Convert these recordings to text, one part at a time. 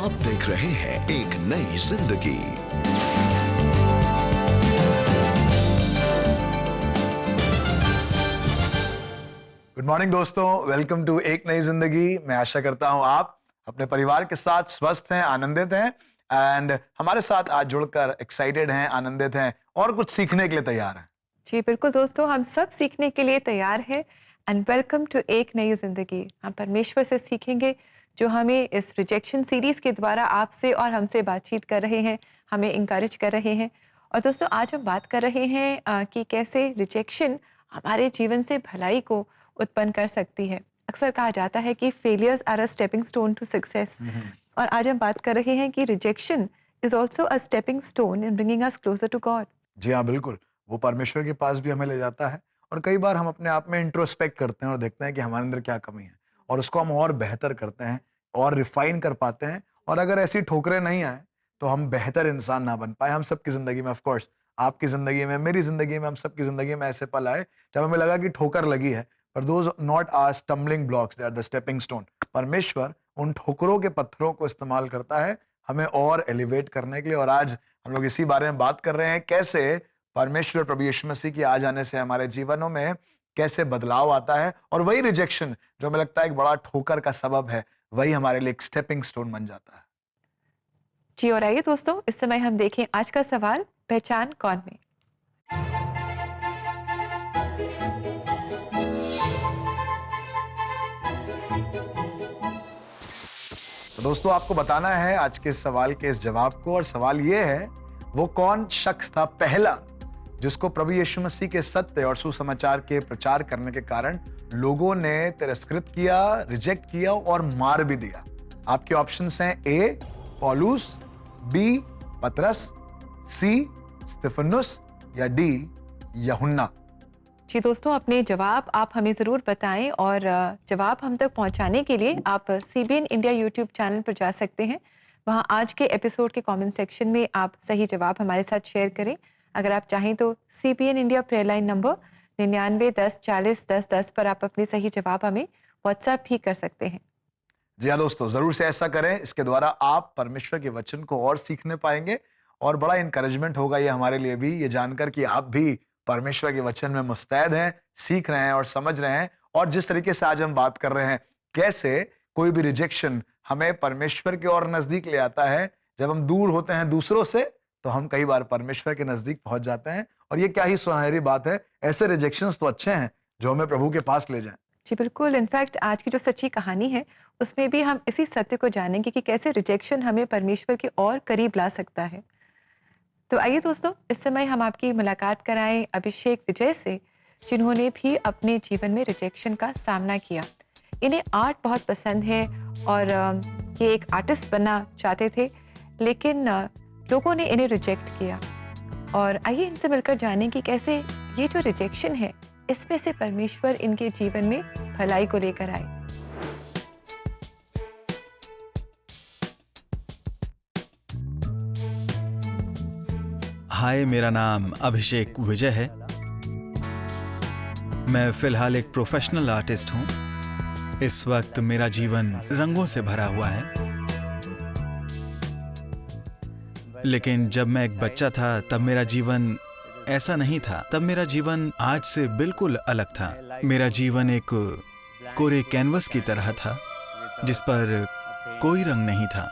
आप देख रहे हैं एक नई जिंदगी। गुड मॉर्निंग दोस्तों, वेलकम टू एक नई जिंदगी। मैं आशा करता हूं आप अपने परिवार के साथ स्वस्थ हैं, आनंदित हैं एंड हमारे साथ आज जुड़कर एक्साइटेड हैं, आनंदित हैं और कुछ सीखने के लिए तैयार हैं। जी बिल्कुल दोस्तों, हम सब सीखने के लिए तैयार हैं एंड वेलकम टू एक नई जिंदगी। हम परमेश्वर से सीखेंगे जो हमें इस रिजेक्शन सीरीज के द्वारा आपसे और हमसे बातचीत कर रहे हैं, हमें इंकरेज कर रहे हैं। और दोस्तों आज हम बात कर रहे हैं कि कैसे रिजेक्शन हमारे जीवन से भलाई को उत्पन्न कर सकती है। अक्सर कहा जाता है कि failures are a stepping stone to success, और आज हम बात कर रहे हैं कि rejection is also a stepping stone in bringing us closer to God. जी हाँ, बिल्कुल। वो परमेश्वर के पास भी हमें ले जाता है और कई बार हम अपने आप में इंट्रोस्पेक्ट करते हैं और देखते हैं कि हमारे अंदर क्या कमी है और उसको हम और बेहतर करते हैं और रिफाइन कर पाते हैं। और अगर ऐसी ठोकरें नहीं आए तो हम बेहतर इंसान ना बन पाए। हम सबकी जिंदगी में, ऑफ कोर्स आपकी जिंदगी में, मेरी जिंदगी में, हम सबकी जिंदगी में ऐसे पल आए जब हमें लगा कि ठोकर लगी है, पर those not are stumbling blocks, they are the stepping stone. परमेश्वर उन ठोकरों के पत्थरों को इस्तेमाल करता है हमें और एलिवेट करने के लिए। और आज हम लोग इसी बारे में बात कर रहे हैं, कैसे परमेश्वर प्रभु यीशु मसीह की आ जाने से हमारे जीवनों में कैसे बदलाव आता है और वही रिजेक्शन जो हमें लगता है एक बड़ा ठोकर का सबब है, वही हमारे लिए एक स्टेपिंग स्टोन बन जाता है। जी और आइए दोस्तों, इस समय हम देखें आज का सवाल, पहचान कौन में। तो दोस्तों आपको बताना है आज के सवाल के इस जवाब को, और सवाल ये है, वो कौन शख्स था पहला जिसको प्रभु यीशु मसीह के सत्य और सुसमाचार के प्रचार करने के कारण लोगों ने तिरस्कृत किया, रिजेक्ट किया और मार भी दिया। आपके ऑप्शंस हैं ए पौलुस, बी पतरस, सी स्तिफनुस या डी यूहन्ना। जी दोस्तों, अपने जवाब आप हमें ज़रूर बताएं और जवाब हम तक पहुंचाने के लिए आप CBN इंडिया यूट्यूब चैनल पर जा सकते हैं। वहां आज के एपिसोड के कमेंट सेक्शन में आप सही जवाब हमारे साथ शेयर करें। अगर आप चाहें तो CBN India prayer line number 99 10 40 10 10 पर आप अपने सही जवाब हमें व्हाट्सएप भी कर सकते हैं। जी हाँ दोस्तों, जरूर से ऐसा करें। इसके द्वारा आप परमेश्वर के वचन को और सीखने पाएंगे और बड़ा इनकरेजमेंट होगा ये हमारे लिए भी, ये जानकर कि आप भी परमेश्वर के वचन में मुस्तैद हैं, सीख रहे हैं और समझ रहे हैं। और जिस तरीके से आज हम बात कर रहे हैं, कैसे कोई भी रिजेक्शन हमें परमेश्वर के और नजदीक ले आता है। जब हम दूर होते हैं दूसरों से तो हम कई बार परमेश्वर के नजदीक पहुंच जाते हैं। और ये क्या ही सुनहरी बात है, ऐसे रिजेक्शंस तो अच्छे हैं जो हमें प्रभु के पास ले जाएं। जी बिल्कुल, इनफैक्ट आज की जो सच्ची कहानी है उसमें भी हम इसी सत्य को जानेंगे कि कैसे रिजेक्शन हमें परमेश्वर के और करीब ला सकता है। तो आइए दोस्तों, इस समय हम आपकी मुलाकात कराएं अभिषेक विजय से, जिन्होंने भी अपने जीवन में रिजेक्शन का सामना किया। इन्हें आर्ट बहुत पसंद है और ये एक आर्टिस्ट बनना चाहते थे, लेकिन लोगों ने इन्हें रिजेक्ट किया। और आइए इनसे मिलकर जानें कि कैसे ये जो रिजेक्शन है, इसमें से परमेश्वर इनके जीवन में भलाई को लेकर आए। हाय, मेरा नाम अभिषेक विजय है। मैं फिलहाल एक प्रोफेशनल आर्टिस्ट हूँ। इस वक्त मेरा जीवन रंगों से भरा हुआ है, लेकिन जब मैं एक बच्चा था तब मेरा जीवन ऐसा नहीं था। तब मेरा जीवन आज से बिल्कुल अलग था। मेरा जीवन एक कोरे कैनवस की तरह था जिस पर कोई रंग नहीं था।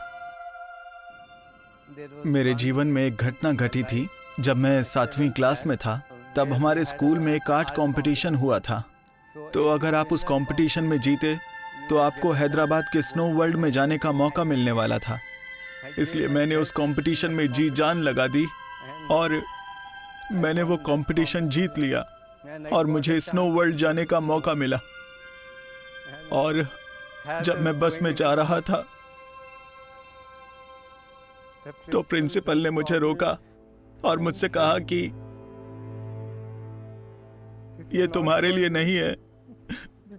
मेरे जीवन में एक घटना घटी थी। जब मैं 7वीं क्लास में था तब हमारे स्कूल में एक आर्ट कंपटीशन हुआ था। तो अगर आप उस कंपटीशन में जीते तो आपको हैदराबाद के स्नो वर्ल्ड में जाने का मौका मिलने वाला था। इसलिए मैंने उस कंपटीशन में जी जान लगा दी और मैंने वो कंपटीशन जीत लिया और मुझे स्नो वर्ल्ड जाने का मौका मिला। और जब मैं बस में जा रहा था तो प्रिंसिपल ने मुझे रोका और मुझसे कहा कि ये तुम्हारे लिए नहीं है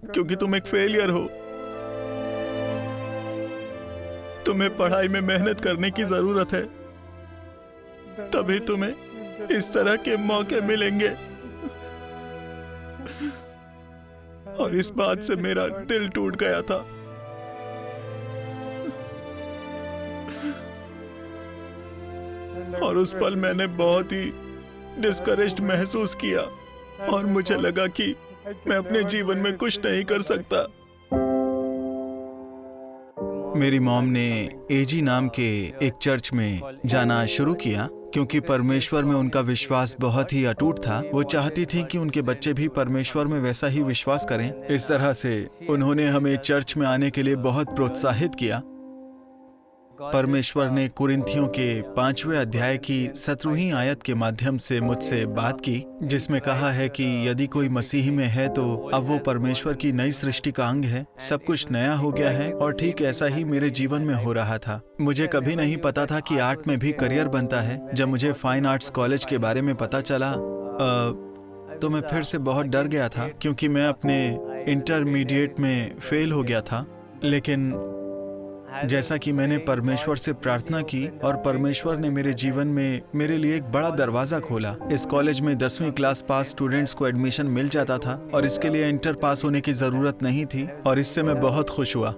क्योंकि तुम एक फेलियर हो। तुम्हें पढ़ाई में मेहनत करने की जरूरत है, तभी तुम्हें इस तरह के मौके मिलेंगे। और इस बात से मेरा दिल टूट गया था। और उस पल मैंने बहुत ही डिस्करेज्ड महसूस किया और मुझे लगा कि मैं अपने जीवन में कुछ नहीं कर सकता। मेरी मॉम ने एजी नाम के एक चर्च में जाना शुरू किया क्योंकि परमेश्वर में उनका विश्वास बहुत ही अटूट था। वो चाहती थी कि उनके बच्चे भी परमेश्वर में वैसा ही विश्वास करें। इस तरह से उन्होंने हमें चर्च में आने के लिए बहुत प्रोत्साहित किया। परमेश्वर ने कुरिन्थियों के 5वें अध्याय की 17वीं आयत के माध्यम से मुझसे बात की, जिसमें कहा है कि यदि कोई मसीह में है तो अब वो परमेश्वर की नई सृष्टि का अंग है, सब कुछ नया हो गया है। और ठीक ऐसा ही मेरे जीवन में हो रहा था। मुझे कभी नहीं पता था कि आर्ट में भी करियर बनता है। जब मुझे फाइन आर्ट्स कॉलेज के बारे में पता चला तो मैं फिर से बहुत डर गया था क्योंकि मैं अपने इंटरमीडिएट में फेल हो गया था। लेकिन जैसा कि मैंने परमेश्वर से प्रार्थना की और परमेश्वर ने मेरे जीवन में मेरे लिए एक बड़ा दरवाजा खोला। इस कॉलेज में 10वीं क्लास पास स्टूडेंट्स को एडमिशन मिल जाता था और इसके लिए इंटर पास होने की ज़रूरत नहीं थी और इससे मैं बहुत खुश हुआ।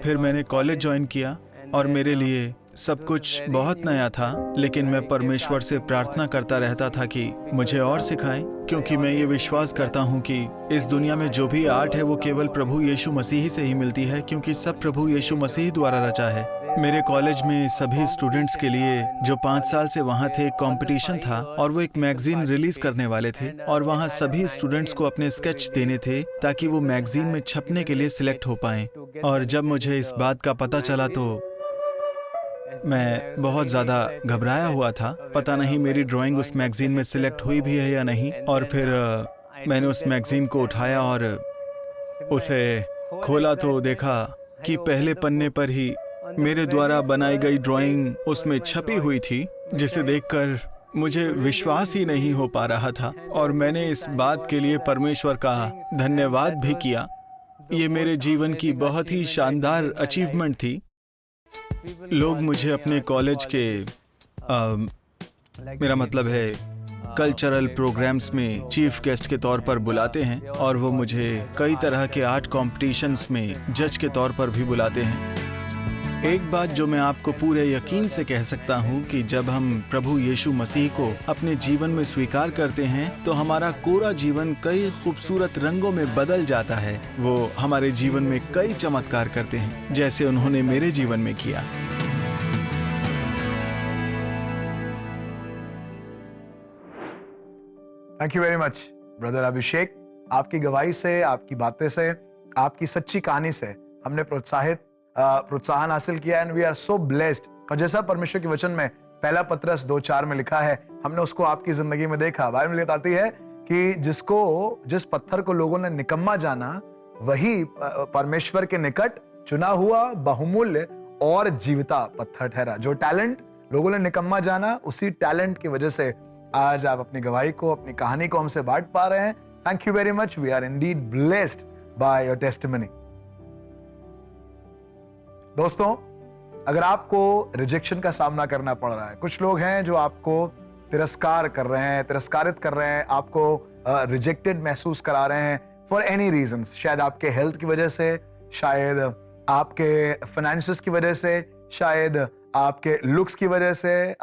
फिर मैंने कॉलेज ज्वाइन किया और मेरे लिए सब कुछ बहुत नया था, लेकिन मैं परमेश्वर से प्रार्थना करता रहता था कि मुझे और सिखाएं, क्योंकि मैं ये विश्वास करता हूँ कि इस दुनिया में जो भी आर्ट है वो केवल प्रभु यीशु मसीह से ही मिलती है, क्योंकि सब प्रभु यीशु मसीह द्वारा रचा है। मेरे कॉलेज में सभी स्टूडेंट्स के लिए जो 5 साल से वहाँ थे कंपटीशन था और वो एक मैगजीन रिलीज करने वाले थे और वहाँ सभी स्टूडेंट्स को अपने स्केच देने थे ताकि वो मैगजीन में छपने के लिए सिलेक्ट हो पाएं। और जब मुझे इस बात का पता चला तो मैं बहुत ज़्यादा घबराया हुआ था। पता नहीं मेरी ड्राइंग उस मैगजीन में सिलेक्ट हुई भी है या नहीं। और फिर मैंने उस मैगजीन को उठाया और उसे खोला तो देखा कि पहले पन्ने पर ही मेरे द्वारा बनाई गई ड्राइंग उसमें छपी हुई थी, जिसे देखकर मुझे विश्वास ही नहीं हो पा रहा था। और मैंने इस बात के लिए परमेश्वर का धन्यवाद भी किया। ये मेरे जीवन की बहुत ही शानदार अचीवमेंट थी। लोग मुझे अपने कॉलेज के मेरा मतलब है कल्चरल प्रोग्राम्स में चीफ गेस्ट के तौर पर बुलाते हैं और वो मुझे कई तरह के आर्ट कॉम्पिटिशन्स में जज के तौर पर भी बुलाते हैं। एक बात जो मैं आपको पूरे यकीन से कह सकता हूँ कि जब हम प्रभु यीशु मसीह को अपने जीवन में स्वीकार करते हैं तो हमारा पूरा जीवन कई खूबसूरत रंगों में बदल जाता है। वो हमारे जीवन में कई चमत्कार करते हैं, जैसे उन्होंने मेरे जीवन में किया। Thank you very much brother Abhishek. आपकी गवाही से, आपकी बातें से, आपकी सच्ची कहानी से हमने प्रोत्साहन हासिल किया and we are so blessed. और जैसा परमेश्वर के वचन में 1 पतरस 2:4 में लिखा है, हमने उसको आपकी जिंदगी में देखा। बाइबल में बताती है कि जिस पत्थर को लोगों ने निकम्मा जाना वही परमेश्वर के निकट चुना हुआ बहुमूल्य और जीविता पत्थर ठहरा। जो टैलेंट लोगों ने निकम्मा जाना, उसी टैलेंट की वजह से आज आप अपनी गवाही को, अपनी कहानी को हमसे बांट पा रहे हैं। Thank you very much. We are indeed blessed by your testimony. दोस्तों, अगर आपको रिजेक्शन का सामना करना पड़ रहा है, कुछ लोग हैं जो आपको तिरस्कार कर रहे हैं, तिरस्कारित कर रहे हैं, आपको रिजेक्टेड महसूस करा रहे हैं फॉर एनी रीजंस। शायद आपके हेल्थ की वजह से, शायद आपके फाइनेंसेस की वजह से, शायद आपके लुक्स की वजह से,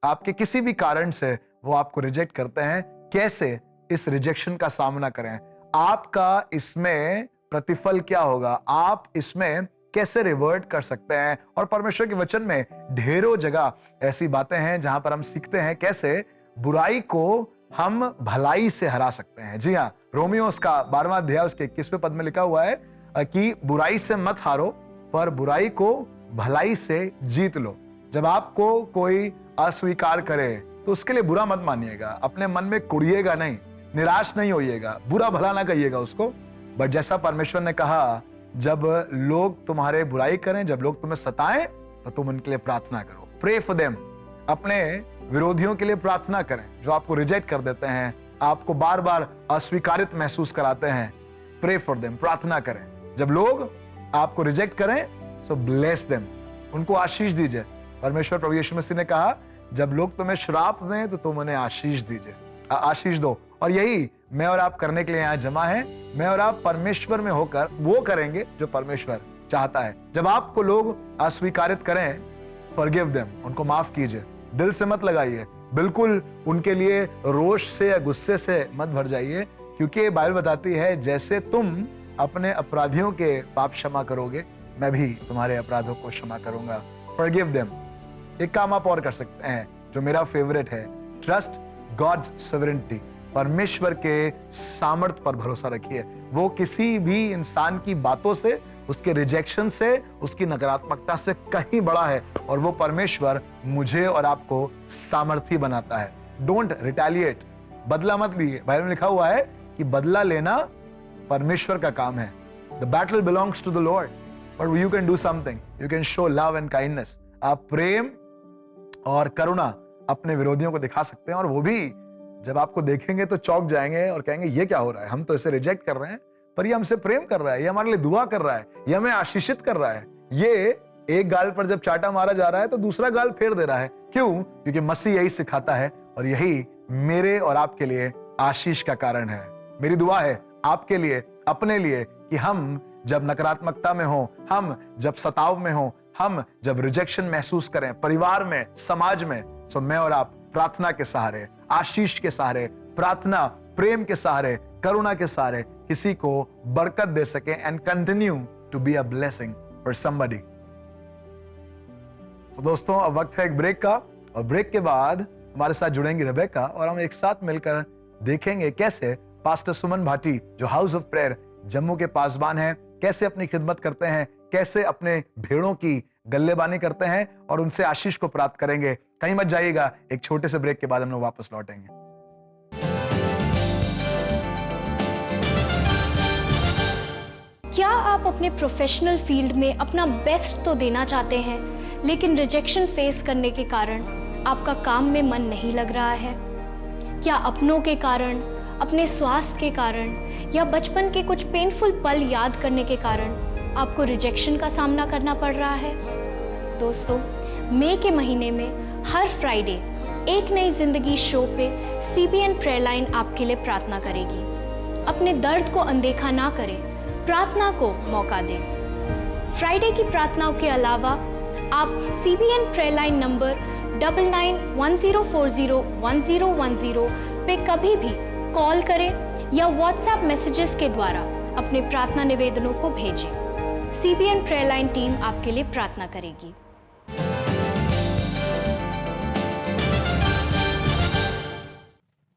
आपके किसी भी कारण से वो आपको रिजेक्ट करते हैं। कैसे इस रिजेक्शन का सामना करें? आपका इसमें प्रतिफल क्या होगा? आप इसमें कैसे रिवर्ट कर सकते हैं? और परमेश्वर के वचन में ढेरों जगह ऐसी बातें हैं जहां पर हम सीखते हैं कैसे बुराई को हम भलाई से हरा सकते हैं। जी हाँ, रोमियो उसका 12वां अध्याय उसके 21वें पद में लिखा हुआ है कि बुराई से मत हारो, पर बुराई को भलाई से जीत लो। जब आपको कोई अस्वीकार करे तो उसके लिए बुरा मत मानिएगा, अपने मन में कुड़िएगा नहीं, निराश नहीं होइएगा, बुरा भला ना कहिएगा उसको। बट जैसा परमेश्वर ने कहा, जब लोग तुम्हारे बुराई करें, जब लोग तुम्हें सताएं, तो तुम उनके लिए प्रार्थना करो। Pray for them. अपने विरोधियों के लिए प्रार्थना करें जो आपको रिजेक्ट कर देते हैं, आपको बार बार अस्वीकारित महसूस कराते हैं। प्रे फॉर देम, प्रार्थना करें। जब लोग आपको रिजेक्ट करें, सो ब्लेस देम, उनको आशीष दीजिए। परमेश्वर प्रभु यीशु मसीह ने कहा, जब लोग तुम्हें श्राप दें तो तुम उन्हें आशीष दीजिए, आशीष दो। और यही मैं और आप करने के लिए यहाँ जमा है। मैं और आप परमेश्वर में होकर वो करेंगे जो परमेश्वर चाहता है। जब आपको लोग अस्वीकारित करें, फॉरगिव देम, उनको माफ कीजिए, दिल से मत लगाइए, बिल्कुल उनके लिए रोष से या गुस्से से मत भर जाइए, क्योंकि बाइबल बताती है जैसे तुम अपने अपराधियों के पाप क्षमा करोगे, मैं भी तुम्हारे अपराधों को क्षमा करूंगा। Forgive them. एक काम आप और कर सकते हैं जो मेरा फेवरेट है, ट्रस्ट गॉड्स सॉवरेनिटी। परमेश्वर के सामर्थ्य पर भरोसा रखिए। वो किसी भी इंसान की बातों से, उसके रिजेक्शन से, उसकी नकारात्मकता से कहीं बड़ा है, और वो परमेश्वर मुझे और आपको सामर्थी बनाता है। डोंट रिटेलिएट, बदला मत लिए। बाइबल में लिखा हुआ है कि बदला लेना परमेश्वर का काम है। The battle belongs to the Lord, but you can do something, you can show love and kindness. आप प्रेम और करुणा अपने विरोधियों को दिखा सकते हैं, और वो भी जब आपको देखेंगे तो चौंक जाएंगे और कहेंगे ये क्या हो रहा है, हम तो इसे रिजेक्ट कर रहे हैं, पर ये हमसे प्रेम कर रहा है, ये हमारे लिए दुआ कर रहा है, ये हमें आशीषित कर रहा है। ये एक गाल पर जब चाटा मारा जा रहा है तो दूसरा गाल फेर दे रहा है। क्यों? क्योंकि मसीह यही सिखाता है, और यही मेरे और आपके लिए आशीष का कारण है। मेरी दुआ है आपके लिए, अपने लिए, कि हम जब नकारात्मकता में हो, हम जब सताव में हो, हम जब रिजेक्शन महसूस करें परिवार में, समाज में, तो मैं और आप प्रार्थना के सहारे, आशीष के सहारे, प्रार्थना, प्रेम के सहारे, करुणा के सहारे किसी को बरकत दे सके and continue to be a blessing for somebody. तो दोस्तों, अब वक्त है एक ब्रेक का, और ब्रेक के बाद हमारे साथ जुड़ेंगी रेबेका, और हम एक साथ मिलकर देखेंगे कैसे पास्टर सुमन भाटी, जो हाउस ऑफ प्रेयर जम्मू के पासबान हैं, कैसे अपनी खिदमत करते हैं, कैसे अपने भेड़ों की गल्लेबानी करते हैं और उनसे आशीष को प्राप्त करेंगे। कहीं मत जाइएगा, एक छोटे से ब्रेक के बाद हम लोग वापस लौटेंगे। क्या आप अपने प्रोफेशनल फील्ड में अपना बेस्ट तो देना चाहते हैं, लेकिन रिजेक्शन फेस करने के कारण आपका काम में मन नहीं लग रहा है? क्या अपनों के कारण, अपने स्वास्थ्य के कारण, या बचपन के कुछ पेनफुल पल याद करने के कारण आपको रिजेक्शन का सामना करना पड़ रहा है? दोस्तों, मई के महीने में हर फ्राइडे एक नई जिंदगी शो पे CBN प्रेयर लाइन आपके लिए प्रार्थना करेगी। अपने दर्द को अनदेखा ना करें, प्रार्थना को मौका दें। फ्राइडे की प्रार्थनाओं के अलावा आप CBN प्रेयर लाइन नंबर 9910401010 पे कभी भी कॉल करें या व्हाट्सएप मैसेजेस के द्वारा अपने प्रार्थना निवेदनों को भेजें। CBN प्रेयर लाइन टीम आपके लिए प्रार्थना करेगी।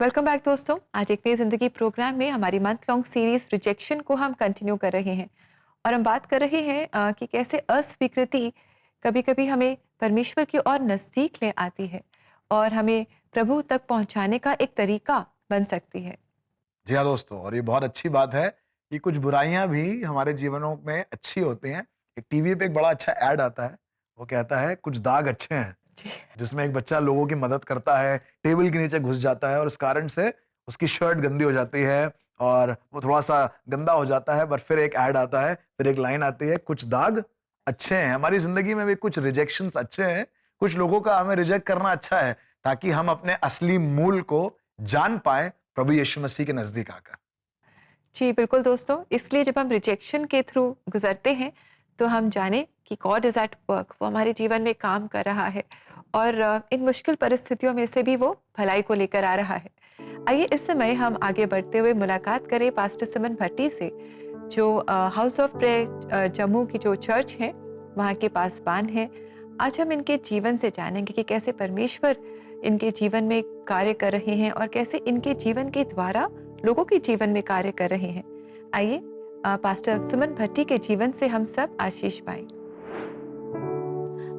वेलकम बैक दोस्तों। आज एक नई जिंदगी प्रोग्राम में हमारी मंथ लॉन्ग सीरीज रिजेक्शन को हम कंटिन्यू कर रहे हैं, और हम बात कर रहे हैं कि कैसे अस्वीकृति कभी कभी हमें परमेश्वर की ओर नज़दीक ले आती है और हमें प्रभु तक पहुंचाने का एक तरीका बन सकती है। जी हाँ दोस्तों, और ये बहुत अच्छी बात है कि कुछ बुराइयां भी हमारे जीवनों में अच्छी होती हैं। एक टीवी पे एक बड़ा अच्छा ऐड आता है, वो कहता है कुछ दाग अच्छे हैं, जिसमें एक बच्चा लोगों की मदद करता है, टेबल के नीचे घुस जाता है और इस कारण से उसकी शर्ट गंदी हो जाती है और वो थोड़ा सा गंदा हो जाता है। पर फिर एक ऐड आता है, फिर एक लाइन आती है, कुछ दाग अच्छे हैं। हमारी जिंदगी में भी कुछ रिजेक्शंस अच्छे हैं, कुछ लोगों का हमें रिजेक्ट करना अच्छा है, ताकि हम अपने असली मूल को जान पाए प्रभु यीशु मसीह के नजदीक आकर। जी बिल्कुल दोस्तों, इसलिए जब हम रिजेक्शन के थ्रू गुजरते हैं तो हम जाने कि गॉड इज एट वर्क, वो हमारे जीवन में काम कर रहा है और इन मुश्किल परिस्थितियों में से भी वो भलाई को लेकर आ रहा है। आइए इस समय हम आगे बढ़ते हुए मुलाकात करें पास्टर सुमन भट्टी से, जो हाउस ऑफ प्रेयर जम्मू की जो चर्च है वहाँ के पासबान हैं। आज हम इनके जीवन से जानेंगे कि कैसे परमेश्वर इनके जीवन में कार्य कर रहे हैं और कैसे इनके जीवन के द्वारा लोगों के जीवन में कार्य कर रहे हैं। आइए पास्टर सुमन भट्टी के जीवन से हम सब आशीष पाएं।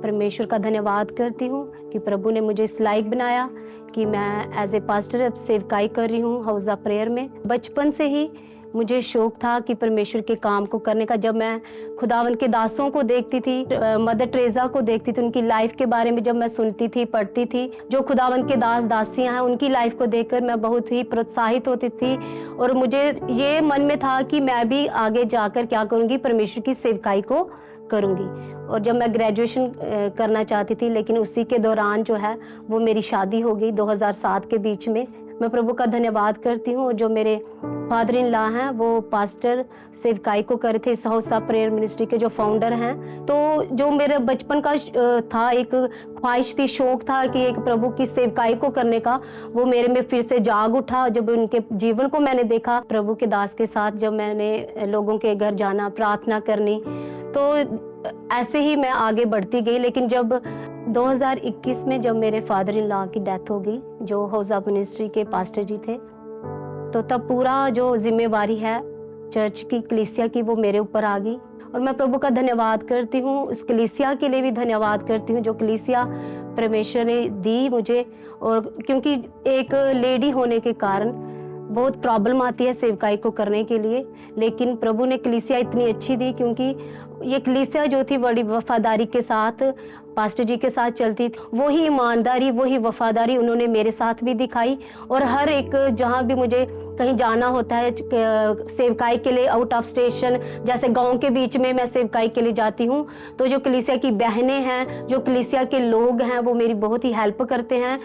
परमेश्वर का धन्यवाद करती हूँ कि प्रभु ने मुझे इस लायक बनाया कि मैं एज ए पास्टर अब सेवकाई कर रही हूँ हाउस ऑफ प्रेयर में। बचपन से ही मुझे शौक था कि परमेश्वर के काम को करने का। जब मैं खुदावंद के दासों को देखती थी, मदर टेरेसा को देखती थी, उनकी लाइफ के बारे में जब मैं सुनती थी, पढ़ती थी, जो खुदावंद के दास दासियां हैं उनकी लाइफ को देखकर मैं बहुत ही प्रोत्साहित होती थी और मुझे ये मन में था कि मैं भी आगे जाकर क्या करूँगी, परमेश्वर की सेवकाई को करूँगी। और जब मैं ग्रेजुएशन करना चाहती थी, लेकिन उसी के दौरान जो है वो मेरी शादी हो गई 2007 के बीच में। मैं प्रभु का धन्यवाद करती हूँ। जो मेरे फादर इन लॉ हैं वो पास्टर सेवकाई को करे थे, सहौसा प्रेयर मिनिस्ट्री के जो फाउंडर हैं। तो जो मेरे बचपन का था, एक ख्वाहिश थी, शौक था कि एक प्रभु की सेवकाई को करने का, वो मेरे में फिर से जाग उठा। जब उनके जीवन को मैंने देखा, प्रभु के दास के साथ जब मैंने लोगों के घर जाना, प्रार्थना करनी, तो ऐसे ही मैं आगे बढ़ती गई। लेकिन जब 2021 में जब मेरे फादर इन लॉ की डेथ हो गई, जो हौजा मिनिस्ट्री के पास्टर जी थे, तो तब पूरा जो जिम्मेवारी है चर्च की, कलीसिया की, वो मेरे ऊपर आ गई। और मैं प्रभु का धन्यवाद करती हूँ, उस कलीसिया के लिए भी धन्यवाद करती हूँ जो कलीसिया परमेश्वर ने दी मुझे। और क्योंकि एक लेडी होने के कारण बहुत प्रॉब्लम आती है सेवकाई को करने के लिए, लेकिन प्रभु ने कलीसिया इतनी अच्छी दी, क्योंकि ये कलीसिया जो थी बड़ी वफादारी के साथ पास्टर जी के साथ चलती थी। वही ईमानदारी, वही वफादारी उन्होंने मेरे साथ भी दिखाई। और हर एक जहाँ भी मुझे कहीं जाना होता है सेवकाई के लिए, आउट ऑफ स्टेशन, जैसे गांव के बीच में मैं सेवकाई के लिए जाती हूँ, तो जो कलीसिया की बहनें हैं, जो कलीसिया के लोग हैं, वो मेरी बहुत ही हेल्प करते हैं।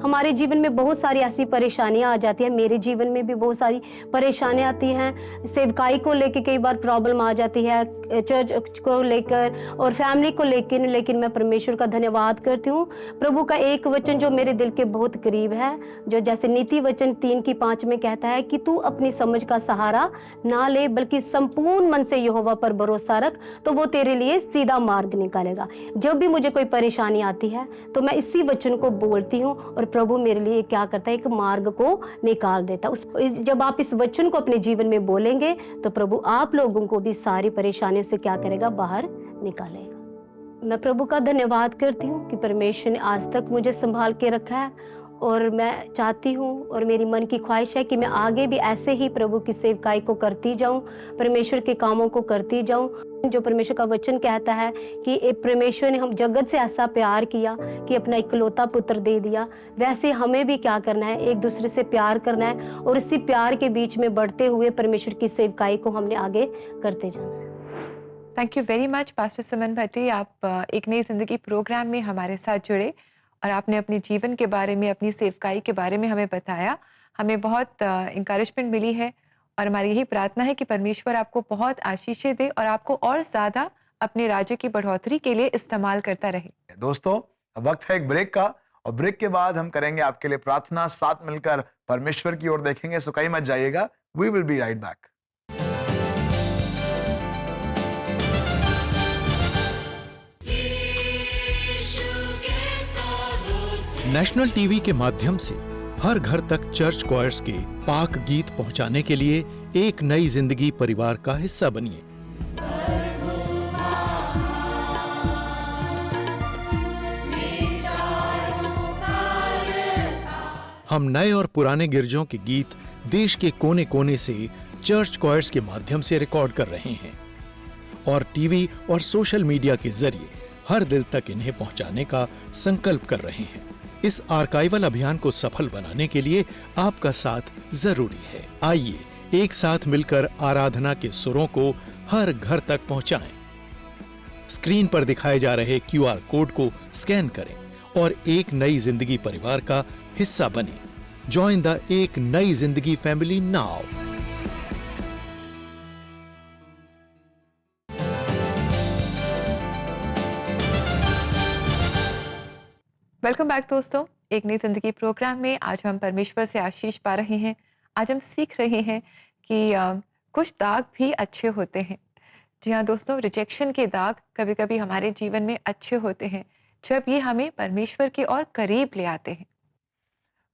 हमारे जीवन में बहुत सारी ऐसी परेशानियां आ जाती हैं, मेरे जीवन में भी बहुत सारी परेशानियां आती हैं। सेवकाई को लेकर कई बार प्रॉब्लम आ जाती है, चर्च को लेकर और फैमिली को लेकर। लेकिन मैं परमेश्वर का धन्यवाद करती हूँ। प्रभु का एक वचन जो मेरे दिल के बहुत करीब है, जो जैसे नीति वचन 3:5 में कहता है कि तू अपनी समझ का सहारा ना ले, बल्कि संपूर्ण मन से यहोवा पर भरोसा रख, तो वो तेरे लिए सीधा मार्ग निकालेगा। जब भी मुझे कोई परेशानी आती है तो मैं इसी वचन को बोलती हूँ और प्रभु मेरे लिए क्या करता है, एक मार्ग को निकाल देता है। जब आप इस वचन को अपने जीवन में बोलेंगे तो प्रभु आप लोगों को भी सारी परेशानियों से क्या करेगा, बाहर निकालेगा। मैं प्रभु का धन्यवाद करती हूँ कि परमेश्वर ने आज तक मुझे संभाल के रखा है। और मैं चाहती हूँ और मेरी मन की ख्वाहिश है कि मैं आगे भी ऐसे ही प्रभु की सेवकाई को करती जाऊँ, परमेश्वर के कामों को करती जाऊँ। जो परमेश्वर का वचन कहता है कि परमेश्वर ने हम जगत से ऐसा प्यार किया कि अपना इकलौता पुत्र दे दिया, वैसे हमें भी क्या करना है, एक दूसरे से प्यार करना है और इसी प्यार के बीच में बढ़ते हुए परमेश्वर की सेवकाई को हमने आगे करते जाना है। Thank you very much pastor Suman Bhatti. आप एक नई जिंदगी प्रोग्राम में हमारे साथ जुड़े और आपने अपने जीवन के बारे में, अपनी सेवकाई के बारे में हमें बताया। हमें बहुत इंकरेजमेंट मिली है और हमारी यही प्रार्थना है कि परमेश्वर आपको बहुत आशीषें दे और आपको और ज़्यादा अपने राज्य की बढ़ोतरी के लिए इस्तेमाल करता रहे। दोस्तों, वक्त है एक ब्रेक का और ब्रेक के बाद हम करेंगे आपके लिए प्रार्थना, साथ मिलकर परमेश्वर की ओर देखेंगे। सो कहीं मत जाइएगा, we will be right back. National TV के माध्यम से हर घर तक चर्च क्वायर्स के पाक गीत पहुंचाने के लिए एक नई जिंदगी परिवार का हिस्सा बनिए। हम नए और पुराने गिरजों के गीत देश के कोने कोने से चर्च क्वायर्स के माध्यम से रिकॉर्ड कर रहे हैं और टीवी और सोशल मीडिया के जरिए हर दिल तक इन्हें पहुंचाने का संकल्प कर रहे हैं। इस आर्काइवल अभियान को सफल बनाने के लिए आपका साथ जरूरी है। आइए एक साथ मिलकर आराधना के सुरों को हर घर तक पहुंचाएं। स्क्रीन पर दिखाए जा रहे QR कोड को स्कैन करें और एक नई जिंदगी परिवार का हिस्सा बने। जॉइन द एक नई जिंदगी फैमिली नाउ। वेलकम बैक दोस्तों, एक नई जिंदगी प्रोग्राम में आज हम परमेश्वर से आशीष पा रहे हैं। आज हम सीख रहे हैं कि कुछ दाग भी अच्छे होते हैं। जी हाँ दोस्तों, रिजेक्शन के दाग कभी कभी हमारे जीवन में अच्छे होते हैं जब ये हमें परमेश्वर के और करीब ले आते हैं।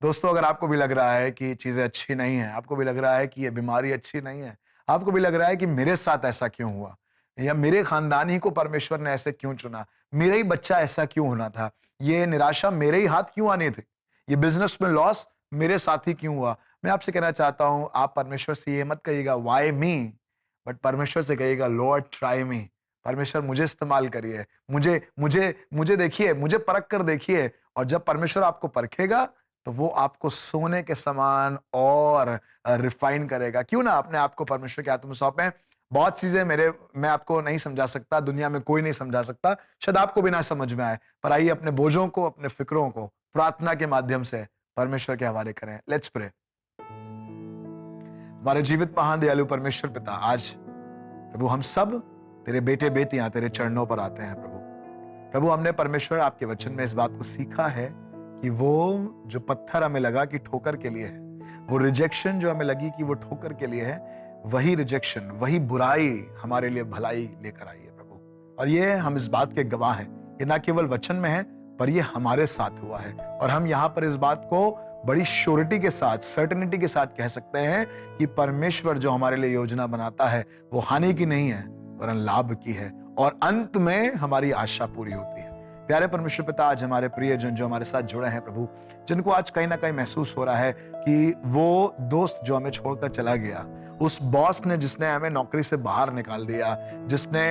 दोस्तों, अगर आपको भी लग रहा है कि चीजें अच्छी नहीं है, आपको भी लग रहा है कि ये बीमारी अच्छी नहीं है, आपको भी लग रहा है कि मेरे साथ ऐसा क्यों हुआ, या मेरे खानदान ही को परमेश्वर ने ऐसे क्यों चुना, मेरा ही बच्चा ऐसा क्यों होना था, ये निराशा मेरे ही हाथ क्यों आनी थी, ये बिजनेस में लॉस मेरे साथ ही क्यों हुआ, मैं आपसे कहना चाहता हूं, आप परमेश्वर से ये मत कहिएगा वाई मी, बट परमेश्वर से कहिएगा लॉर्ड ट्राई मी। परमेश्वर मुझे इस्तेमाल करिए, मुझे मुझे मुझे देखिए, मुझे परख कर देखिए। और जब परमेश्वर आपको परखेगा तो वो आपको सोने के समान और रिफाइन करेगा। क्यों ना अपने आप को परमेश्वर के हाथों में सौंपें। बहुत चीजें मैं आपको नहीं समझा सकता, दुनिया में कोई नहीं समझा सकता, शायद आपको भी ना समझ में आए, पर आइए अपने बोझों को, अपने फिक्रों को प्रार्थना के माध्यम से परमेश्वर के हवाले करें। Let's pray. हमारे जीवित महान दयालु परमेश्वर पिता, आज प्रभु हम सब तेरे बेटे बेटियां तेरे चरणों पर आते हैं प्रभु। हमने परमेश्वर आपके वचन में इस बात को सीखा है कि वो जो पत्थर हमें लगा कि ठोकर के लिए है, वो रिजेक्शन जो हमें लगी कि वो ठोकर के लिए है, वही रिजेक्शन, वही बुराई हमारे लिए भलाई लेकर आई है प्रभु। और ये हम इस बात के गवाह हैं, ये ना केवल वचन में है पर ये हमारे साथ हुआ है। और हम यहाँ पर इस बात को बड़ी श्योरिटी के साथ, सर्टेनिटी के साथ कह सकते हैं कि परमेश्वर जो हमारे लिए योजना बनाता है वो हानि की नहीं है वरन लाभ की है, और अंत में हमारी आशा पूरी होती है। प्यारे परमेश्वर पिता, आज हमारे प्रियजन जो हमारे साथ जुड़े हैं प्रभु, जिनको आज कहीं ना कहीं महसूस हो रहा है कि वो दोस्त जो हमें छोड़कर चला गया, उस बॉस ने जिसने हमें नौकरी से बाहर निकाल दिया, जिसने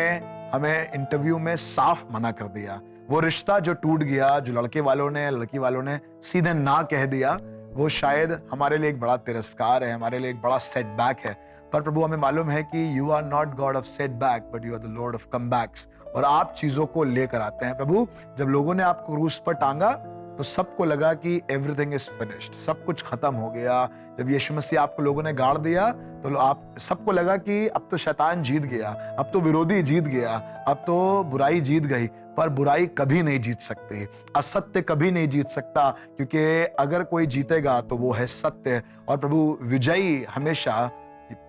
हमें इंटरव्यू में साफ मना कर दिया, वो रिश्ता जो टूट गया, जो लड़के वालों ने लड़की वालों ने सीधे ना कह दिया, वो शायद हमारे लिए एक बड़ा तिरस्कार है, हमारे लिए एक बड़ा सेटबैक है। पर प्रभु हमें मालूम है कि you are not God of setback but you are the Lord of comebacks, और आप चीजों को लेकर आते हैं प्रभु। जब लोगों ने आपको क्रूस पर टांगा तो सबको लगा कि एवरीथिंग इज फिनिश्ड, सब कुछ खत्म हो गया। जब यीशु मसीह आपको लोगों ने गाड़ दिया तो आप सबको लगा कि अब तो शैतान जीत गया, अब तो विरोधी जीत गया, अब तो बुराई जीत गई। पर बुराई कभी नहीं जीत सकती, असत्य कभी नहीं जीत सकता, क्योंकि अगर कोई जीतेगा तो वो है सत्य। और प्रभु विजयी हमेशा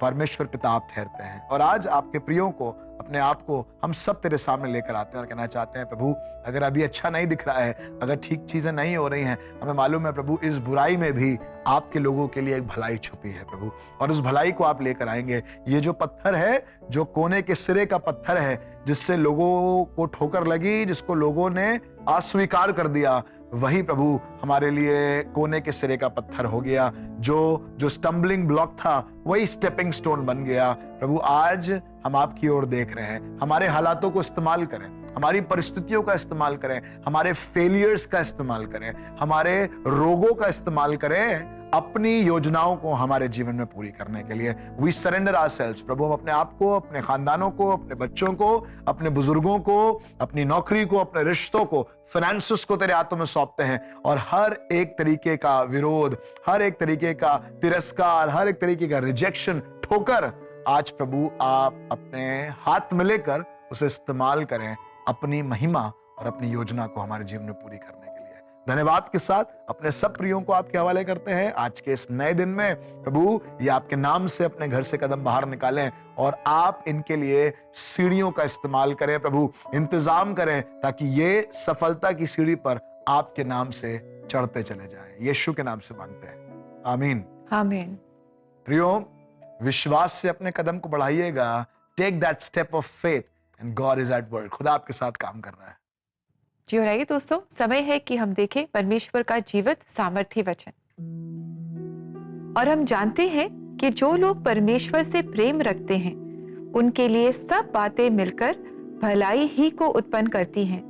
परमेश्वर पिता आप ठहरते हैं। और आज आपके प्रियों को, अपने आप को हम सब तेरे सामने लेकर आते हैं और कहना चाहते हैं प्रभु, अगर अभी अच्छा नहीं दिख रहा है, अगर ठीक चीजें नहीं हो रही हैं, हमें मालूम है प्रभु इस बुराई में भी आपके लोगों के लिए एक भलाई छुपी है प्रभु, और उस भलाई को आप लेकर आएंगे। ये जो पत्थर है, जो कोने के सिरे का पत्थर है, जिससे लोगों को ठोकर लगी, जिसको लोगों ने अस्वीकार कर दिया, वही प्रभु हमारे लिए कोने के सिरे का पत्थर हो गया। जो स्टम्बलिंग ब्लॉक था वही स्टेपिंग स्टोन बन गया। प्रभु आज हम आपकी ओर देख रहे हैं, हमारे हालातों को इस्तेमाल करें, हमारी परिस्थितियों का इस्तेमाल करें, हमारे फेलियर्स का इस्तेमाल करें, हमारे रोगों का इस्तेमाल करें अपनी योजनाओं को हमारे जीवन में पूरी करने के लिए। वी सरेंडर आवरसेल्व्स प्रभु, हम अपने आप को, अपने खानदानों को, अपने बच्चों को, अपने बुजुर्गों को, अपनी नौकरी को, अपने रिश्तों को, फाइनेंसेस को तेरे हाथों में सौंपते हैं। और हर एक तरीके का विरोध, हर एक तरीके का तिरस्कार, हर एक तरीके का रिजेक्शन, ठोकर, आज प्रभु आप अपने हाथ में लेकर उसे इस्तेमाल करें अपनी महिमा और अपनी योजना को हमारे जीवन में पूरी करने के लिए। धन्यवाद के साथ अपने सब प्रियों को आपके हवाले करते हैं आज के इस नए दिन में। प्रभु ये आपके नाम से अपने घर से कदम बाहर निकालें और आप इनके लिए सीढ़ियों का इस्तेमाल करें प्रभु, इंतजाम करें ताकि ये सफलता की सीढ़ी पर आपके नाम से चढ़ते चले जाएं। यीशु के नाम से मांगते हैं, आमीन आमीन। प्रियो, विश्वास से अपने कदम को बढ़ाइएगा। Take that step of faith and God is at work. खुदा आपके साथ काम कर रहा है। जी और आइए दोस्तों, समय है कि हम देखें परमेश्वर का जीवित सामर्थी वचन। और हम जानते हैं कि जो लोग परमेश्वर से प्रेम रखते हैं उनके लिए सब बातें मिलकर भलाई ही को उत्पन्न करती हैं,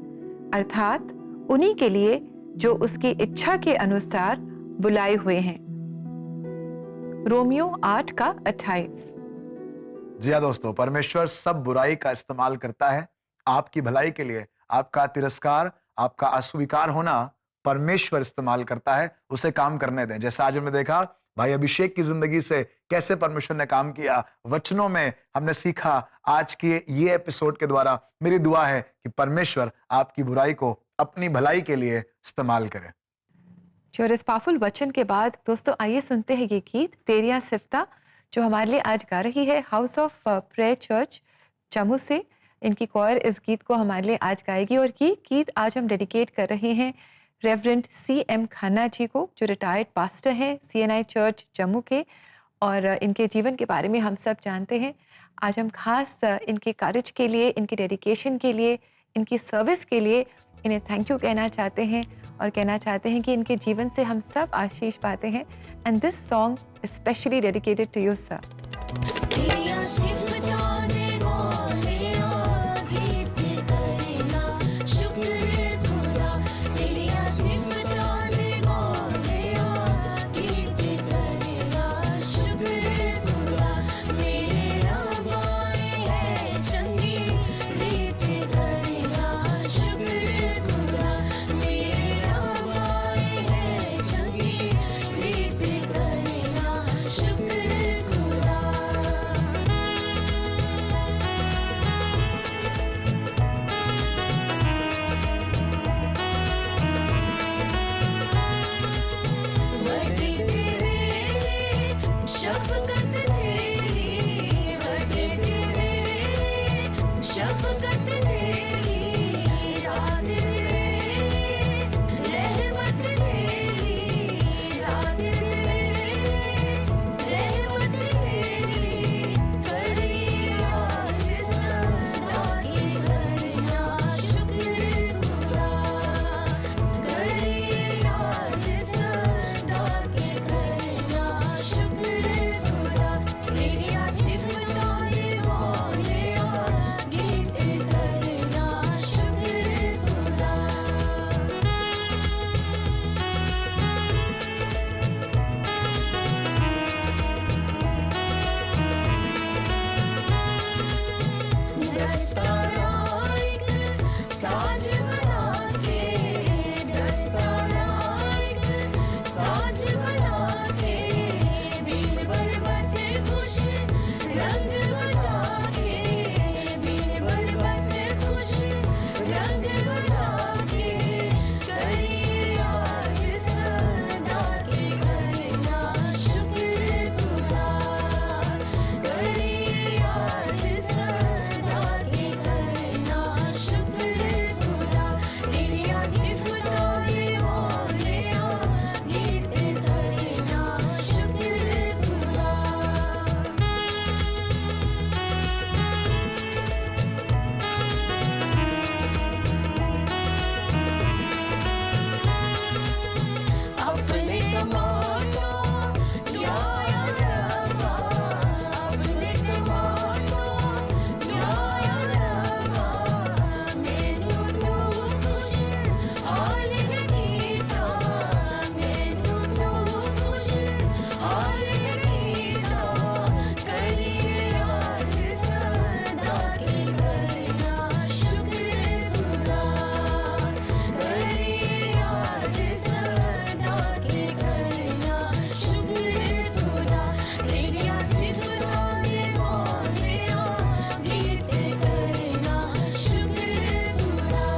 अर्थात उन्हीं के लिए जो उसकी इच्छा के अनुसार बुलाए हुए हैं। रोमियो 8:28। जी हाँ दोस्तों, परमेश्वर सब बुराई का इस्तेमाल करता है आपकी भलाई के लिए। आपका तिरस्कार, आपका अस्वीकार होना परमेश्वर इस्तेमाल करता है, उसे काम करने दें। जैसे आज हमने देखा भाई अभिषेक की जिंदगी से कैसे परमेश्वर ने काम किया, वचनों में हमने सीखा। आज के ये एपिसोड के द्वारा मेरी दुआ है कि परमेश्वर आपकी बुराई को अपनी भलाई के लिए इस्तेमाल करे। और इस पावरफुल वचन के बाद दोस्तों आइए सुनते हैं ये गीत तेरिया सिफ्ता, जो हमारे लिए आज गा रही है house of prayer church Jammu से। इनकी कॉयर इस गीत को हमारे लिए आज गाएगी और ये गीत आज हम डेडिकेट कर रहे हैं रेवरेंड CM खन्ना जी को, जो रिटायर्ड पास्टर हैं CNI चर्च जम्मू के, और इनके जीवन के बारे में हम सब जानते हैं। आज हम खास इनके कार्य के लिए, इनकी डेडिकेशन के लिए, इनकी सर्विस के लिए इन्हें थैंक यू कहना चाहते हैं और कहना चाहते हैं कि इनके जीवन से हम सब आशीष पाते हैं। And this song specially dedicated to you sir. शुक्र साज बना के दस्ताना एक साज बना के बीन बरबते खुश रंग बजा के बीन बरबते खुश रंग बजा के करिए याद सदा के करना शुक्र खुदा करिए याद सदा के करना शुक्र खुदा तेरिया सिफतों ये मौलिया गीत करना शुक्र खुदा अपने कमाना न्याय रवा अपने कमाना न्याय रवा मैनू तू खुश हाल कीता मैनू तू खुश हाल कीता करिए याद सदा के करना शुक्र खुदा करिए याद सदा के करना शुक्र खुदा तेरिया सिफतों ये मौलिया गीत करना शुक्र खुदा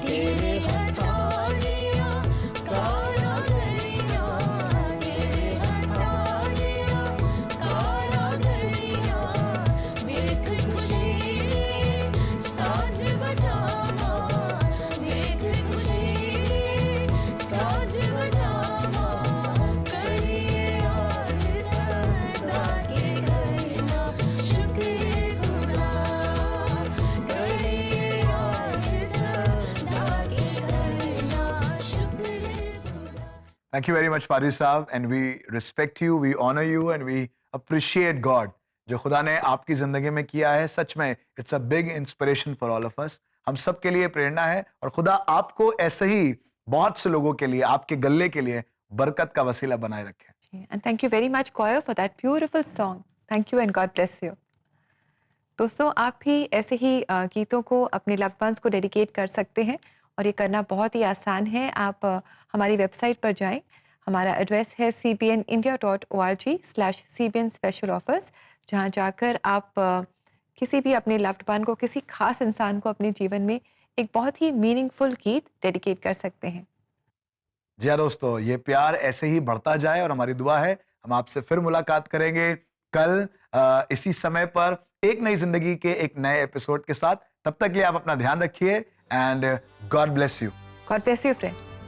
तेरे हथालियां कारा गरियां तेरे हथालियां कारा गरियां वेख खुशी साज बजावा वेख खुशी साज बजावा करिए याद सदा के करना शुक्र खुदा करिए याद सदा के करना शुक्र खुदा Thank you very much, Paris Saab, and we respect you, we honor you, and we appreciate God. जो खुदा ने आपकी जिंदगी में किया है, सच में it's a big inspiration for all of us. हम सब के लिए प्रेरणा है और खुदा आपको ऐसे ही बहुत से लोगों के लिए, आपके गले के लिए बरकत का वसीला बनाए रखे. And thank you very much, choir, for that beautiful song. Thank you and God bless you. दोस्तों, आप भी ऐसे ही गीतों को अपने लव्ड वंस को डेडिकेट कर सकते हैं और ये करना बहुत ही आसान है. आप हमारी वेबसाइट पर जाएं. हमारा एड्रेस है cbnindia.org/cbnspecialoffers, जहाँ जाकर आप किसी भी अपने लव्ड वन को, किसी खास इंसान को अपने जीवन में एक बहुत ही मीनिंगफुल गीत डेडिकेट कर सकते हैं. जी हाँ दोस्तों, ये प्यार ऐसे ही बढ़ता जाए और हमारी दुआ है हम आपसे फिर मुलाकात करेंगे कल इसी समय पर एक नई जिंदगी के एक नए एपिसोड के साथ. तब तक के लिए आप अपना ध्यान रखिए and God bless you. God bless you, friends.